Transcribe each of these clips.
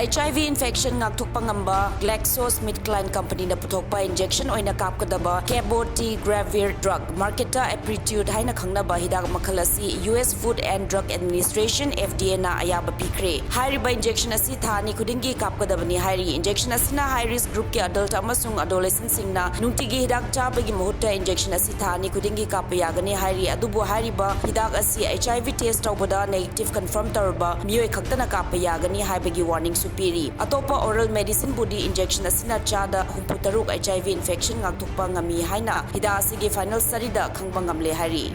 HIV infection ngakthukpa ngamba GlaxoSmithKline company na puthokpa injection oina kapkadaba cabotegravir drug marketa aptitude haina khangnaba hidak makhal asi US Food and Drug Administration FDA na ayaba pikre hairiba injection asi thani khudingi kapkadabani hairi injection asina high risk group ke adult amasung adolescent singna nungtigi hidak chabagi mahutta injection asi thani khudingi kapayagani hairi adubu hairiba hidak asi HIV test tawbada negative confirm tarba miyoi khaktana kapayagani haibagi warning supiri atopa oral medicine body injection asina chada humputaruk HIV infection ngakthukpa ngami haina hida asigi final study da khangba ngamle hari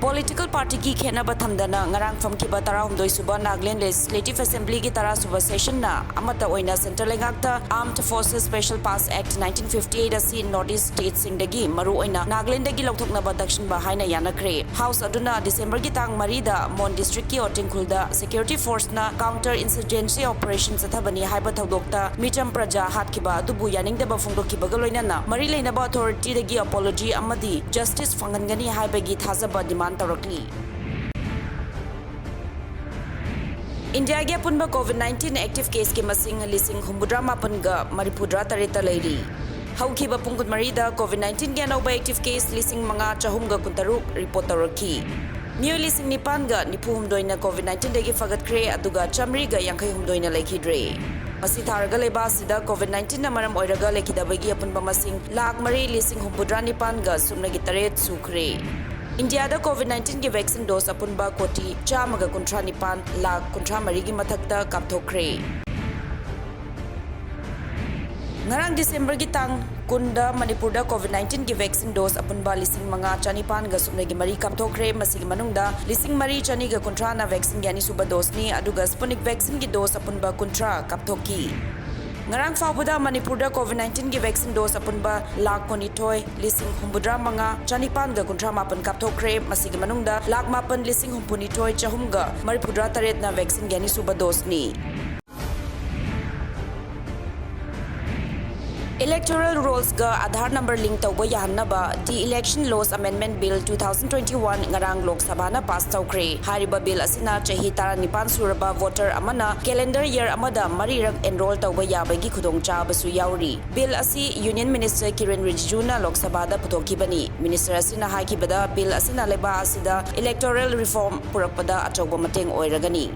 Political party ki khena bathamdana ngarang famkiba 12 suba Nagaland Legislative Assembly ki 10 suba session na amata oina Central Lengakta Armed Forces Special Pass Act 1958 asi Northeast State singdagi maru oina Nagaland dagi lokthokna ba dakshin ba haina yanakre House aduna December ki tang marida Mon District ki Otingkhulda Security Force na counter insurgency operation sathabani haiba thodokta micham praja hatkiba adubu yaningdaba phongdokkiba galoina mari leinaba authority dagi apology amadi justice fangangani haibagi thazaba demand Tarakli. India ge punba COVID-19 active case ke masing lising humbudra mapanga Manipur tareta lairi. Haukiba pungkut marida COVID-19 ge nauba active case lising manga chahumga kuntaruk report tarakhi. New lising nipanga nipu humdoina COVID-19 degi fagat kre aduga chamri ga yankai humdoina laikhidre. Masi tharga leba sida COVID-19 na maram oiraga lekidabagi apunba masing lakh mari lising humbudra nipanga sumnagi taret sukre. India da COVID-19 ki vaccine dose apunba koti chamaga kuntra nipan lakh kuntra marigi mathakta kapthokre. Ngarang December ki tang kunda Manipur da COVID-19 ki vaccine dose apunba lising manga chanipan ga sumnagi mari kapthokre masigi manungda lising mari chani ga kuntra na vaccine yani suba dose ni aduga Sputnik vaccine ki dose apunba kuntra kapthoki. Ngarang fabuda Manipur da COVID-19 ki vaccine dose apunba lakh konithoi lising humbudra manga chanipan ga kuntra mapan kapthokre masigi manungda lakh mapan lising humpunithoi chahumga maripudra taret na vaccine yani suba dose ni Electoral rolls ga Aadhaar number link tawba yahanaba the Election Laws Amendment Bill 2021 ngarang Lok Sabha na pass tawkre hariba bill asina chahi 19 suraba voter amana calendar year amada marirak enroll tawba yabagi khudongcha su yauri bill asi Union Minister Kiren Rijiju na Lok Sabha da puthokibani minister asina haikibada bill asina leba asida electoral reform purakpada achawba mateng oiragani